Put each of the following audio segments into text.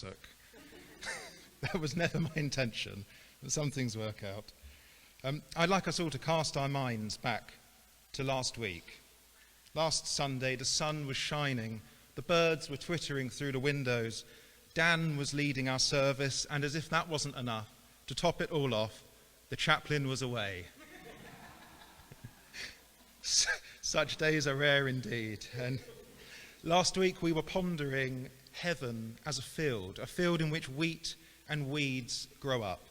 That was never my intention, but some things work out. I'd like us all to cast our minds back to last week. Last Sunday, the sun was shining, the birds were twittering through the windows, Dan was leading our service, and as if that wasn't enough, to top it all off, the chaplain was away. Such days are rare indeed. And last week we were pondering heaven as a field in which wheat and weeds grow up,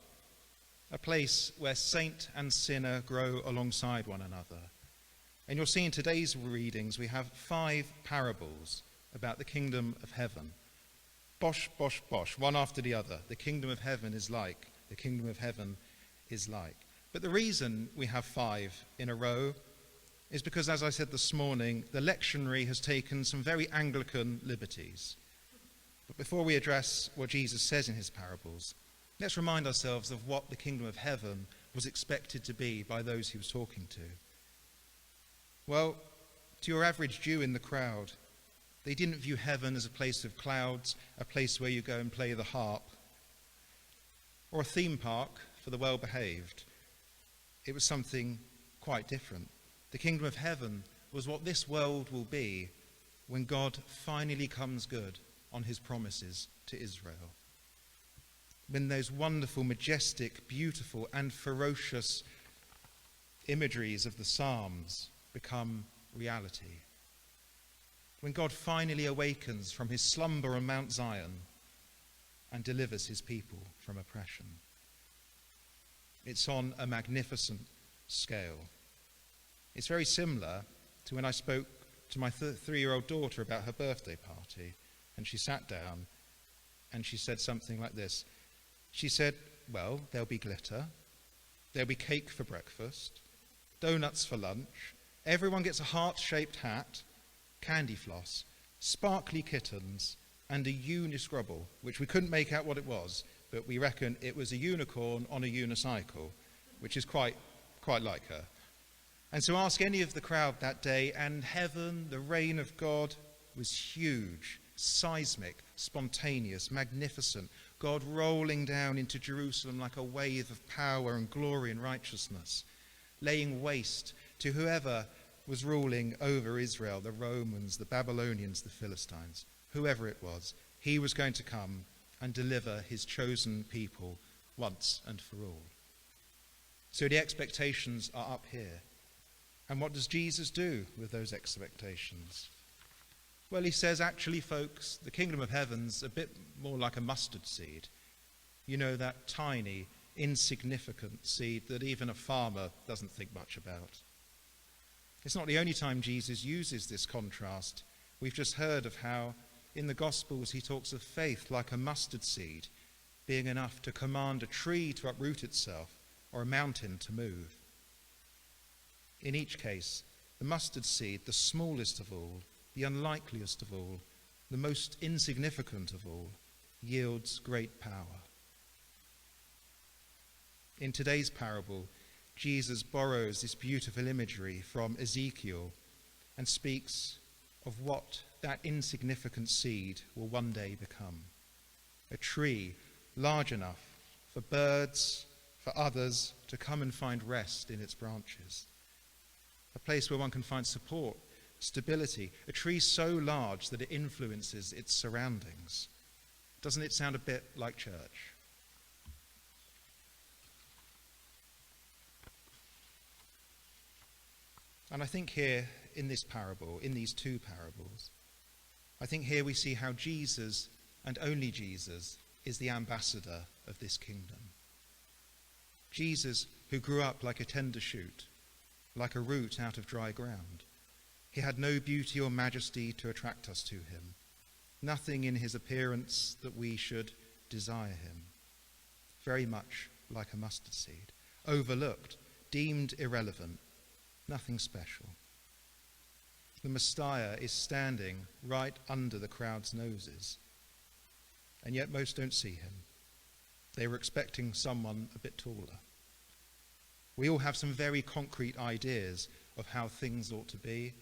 a place where saint and sinner grow alongside one another. And you'll see in today's readings we have 5 parables about the kingdom of heaven. Bosh, bosh, bosh, one after the other. The kingdom of heaven is like, the kingdom of heaven is like. But the reason we have 5 in a row is because, as I said this morning, the lectionary has taken some very Anglican liberties. But before we address what Jesus says in his parables, let's remind ourselves of what the kingdom of heaven was expected to be by those he was talking to. Well, to your average Jew in the crowd, they didn't view heaven as a place of clouds, a place where you go and play the harp, or a theme park for the well-behaved. It was something quite different. The kingdom of heaven was what this world will be when God finally comes good on his promises to Israel. When those wonderful, majestic, beautiful, and ferocious imageries of the Psalms become reality. When God finally awakens from his slumber on Mount Zion and delivers his people from oppression. It's on a magnificent scale. It's very similar to when I spoke to my 3-year-old daughter about her birthday party, and she sat down and she said something like this. She said, well, there'll be glitter, there'll be cake for breakfast, donuts for lunch, everyone gets a heart-shaped hat, candy floss, sparkly kittens, and a uniscrubble, which we couldn't make out what it was, but we reckon it was a unicorn on a unicycle, which is quite like her. And so ask any of the crowd that day, and heaven, the reign of God, was huge, seismic, spontaneous, magnificent. God rolling down into Jerusalem like a wave of power and glory and righteousness, laying waste to whoever was ruling over Israel, the Romans, the Babylonians, the Philistines, whoever it was. He was going to come and deliver his chosen people once and for all. So the expectations are up here. And what does Jesus do with those expectations? Well, he says, actually, folks, the kingdom of heaven's a bit more like a mustard seed. You know, that tiny, insignificant seed that even a farmer doesn't think much about. It's not the only time Jesus uses this contrast. We've just heard of how in the Gospels he talks of faith like a mustard seed being enough to command a tree to uproot itself or a mountain to move. In each case, the mustard seed, the smallest of all, the unlikeliest of all, the most insignificant of all, yields great power. In today's parable, Jesus borrows this beautiful imagery from Ezekiel and speaks of what that insignificant seed will one day become. A tree large enough for birds, for others to come and find rest in its branches. A place where one can find support, stability, a tree so large that it influences its surroundings. Doesn't it sound a bit like church? And I think here in this parable, in these 2 parables, I think here we see how Jesus, and only Jesus, is the ambassador of this kingdom. Jesus, who grew up like a tender shoot, like a root out of dry ground. He had no beauty or majesty to attract us to him, nothing in his appearance that we should desire him. Very much like a mustard seed, overlooked, deemed irrelevant, nothing special. The Messiah is standing right under the crowd's noses, and yet most don't see him. They were expecting someone a bit taller. We all have some very concrete ideas of how things ought to be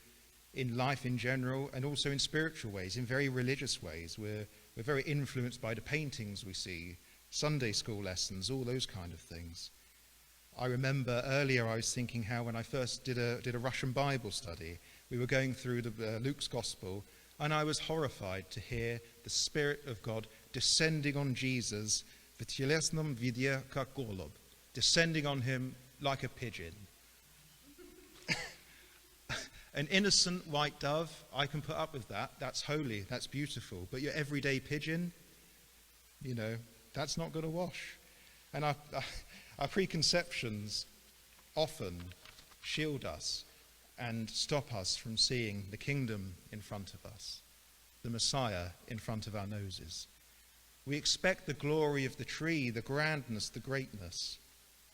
in life in general, and also in spiritual ways, in very religious ways. We're We're very influenced by the paintings we see, Sunday school lessons, all those kind of things. I remember earlier I was thinking how when I first did a Russian Bible study, we were going through Luke's Gospel, and I was horrified to hear the Spirit of God descending on Jesus, descending on him like a pigeon. An innocent white dove, I can put up with that. That's holy, that's beautiful. But your everyday pigeon, that's not going to wash. And our preconceptions often shield us and stop us from seeing the kingdom in front of us, the Messiah in front of our noses. We expect the glory of the tree, the grandness, the greatness,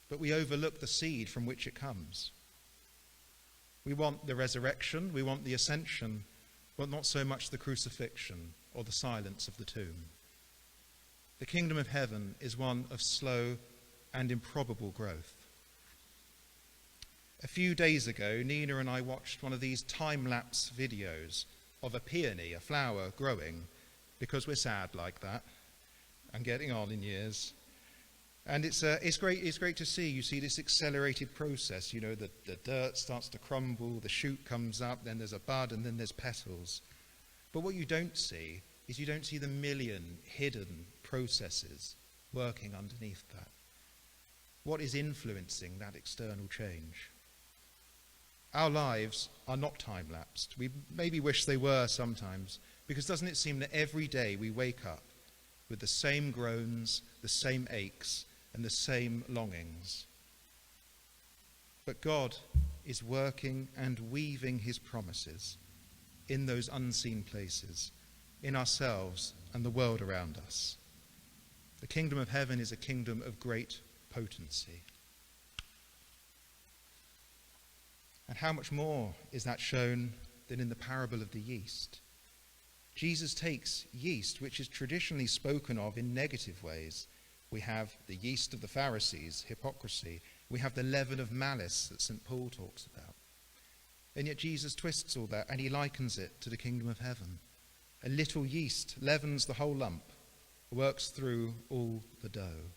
but we overlook the seed from which it comes. We want the resurrection, we want the ascension, but not so much the crucifixion or the silence of the tomb. The kingdom of heaven is one of slow and improbable growth. A few days ago, Nina and I watched one of these time-lapse videos of a peony, a flower, growing, because we're sad like that and getting on in years. And it's great to see. You see this accelerated process. The dirt starts to crumble, the shoot comes up, then there's a bud, and then there's petals. But what you don't see is you don't see the million hidden processes working underneath that. What is influencing that external change? Our lives are not time-lapsed. We maybe wish they were sometimes, because doesn't it seem that every day we wake up with the same groans, the same aches, and the same longings? But God is working and weaving his promises in those unseen places, in ourselves and the world around us. The kingdom of heaven is a kingdom of great potency. And how much more is that shown than in the parable of the yeast? Jesus takes yeast, which is traditionally spoken of in negative ways. We have the yeast of the Pharisees, hypocrisy. We have the leaven of malice that St. Paul talks about. And yet Jesus twists all that and he likens it to the kingdom of heaven. A little yeast leavens the whole lump, works through all the dough.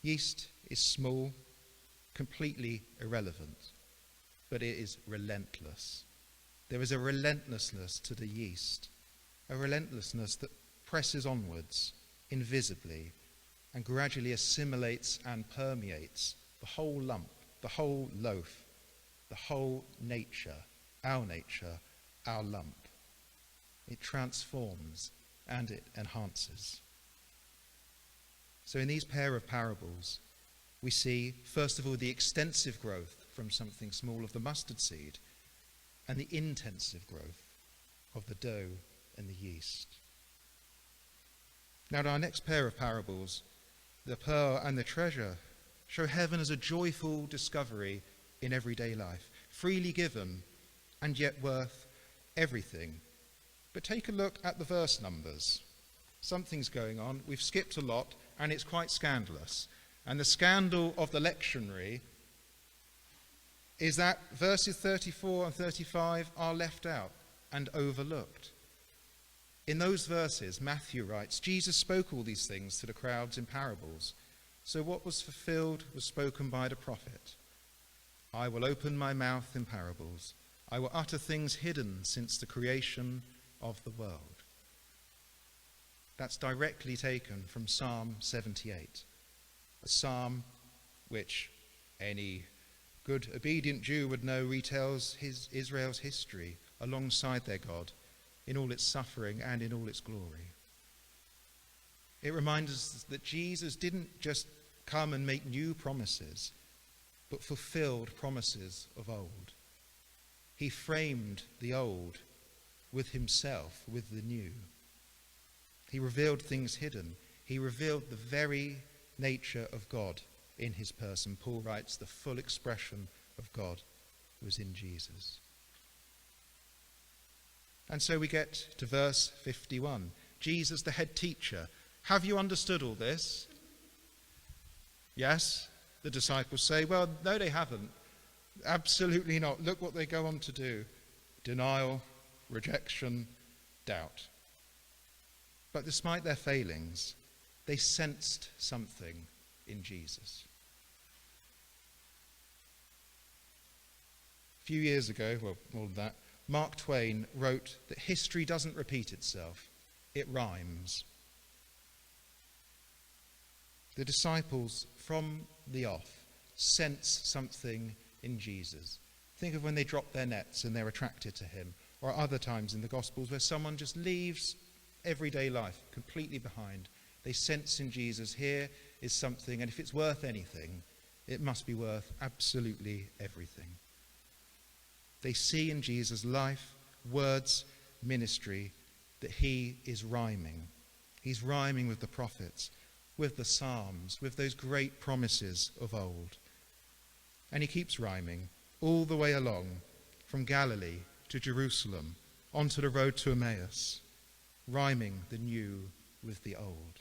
Yeast is small, completely irrelevant, but it is relentless. There is a relentlessness to the yeast, a relentlessness that presses onwards invisibly and gradually assimilates and permeates the whole lump, the whole loaf, the whole nature, our lump. It transforms and it enhances. So in these pair of parables, we see, first of all, the extensive growth from something small of the mustard seed and the intensive growth of the dough and the yeast. Now, in our next pair of parables, the pearl and the treasure show heaven as a joyful discovery in everyday life, freely given and yet worth everything. But take a look at the verse numbers. Something's going on. We've skipped a lot, and it's quite scandalous. And the scandal of the lectionary is that verses 34 and 35 are left out and overlooked. In those verses, Matthew writes, Jesus spoke all these things to the crowds in parables. So what was fulfilled was spoken by the prophet. I will open my mouth in parables. I will utter things hidden since the creation of the world. That's directly taken from Psalm 78, a psalm which any good, obedient Jew would know retells Israel's history alongside their God in all its suffering and in all its glory. It reminds us that Jesus didn't just come and make new promises, but fulfilled promises of old. He framed the old with himself, with the new. He revealed things hidden. He revealed the very nature of God in his person. Paul writes, the full expression of God was in Jesus. And so we get to verse 51. Jesus, the head teacher. Have you understood all this? Yes, the disciples say. Well, no, they haven't. Absolutely not. Look what they go on to do. Denial, rejection, doubt. But despite their failings, they sensed something in Jesus. A few years ago, well, more than that, Mark Twain wrote that history doesn't repeat itself, it rhymes. The disciples, from the off, sense something in Jesus. Think of when they drop their nets and they're attracted to him, or other times in the Gospels where someone just leaves everyday life completely behind. They sense in Jesus, here is something, and if it's worth anything, it must be worth absolutely everything. They see in Jesus' life, words, ministry, that he is rhyming. He's rhyming with the prophets, with the Psalms, with those great promises of old. And he keeps rhyming all the way along, from Galilee to Jerusalem, onto the road to Emmaus, rhyming the new with the old.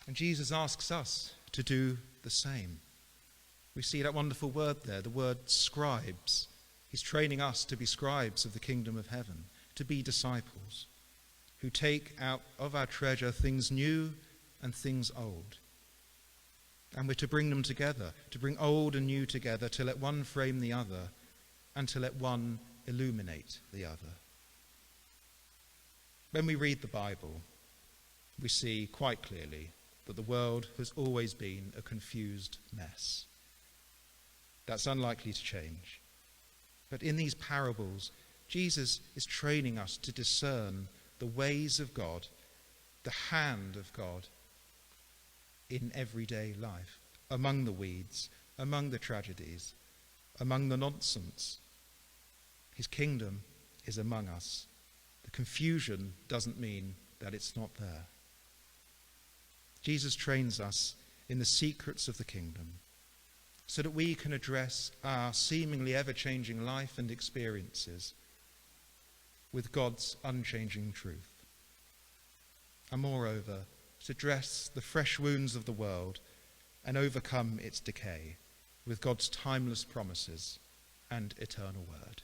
And Jesus asks us to do the same. We see that wonderful word there, the word scribes. He's training us to be scribes of the kingdom of heaven, to be disciples who take out of our treasure things new and things old. And we're to bring them together, to bring old and new together, to let one frame the other and to let one illuminate the other. When we read the Bible, we see quite clearly that the world has always been a confused mess. That's unlikely to change. But in these parables, Jesus is training us to discern the ways of God, the hand of God in everyday life, among the weeds, among the tragedies, among the nonsense. His kingdom is among us. The confusion doesn't mean that it's not there. Jesus trains us in the secrets of the kingdom so that we can address our seemingly ever-changing life and experiences with God's unchanging truth. And moreover, to dress the fresh wounds of the world and overcome its decay with God's timeless promises and eternal word.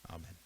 Amen.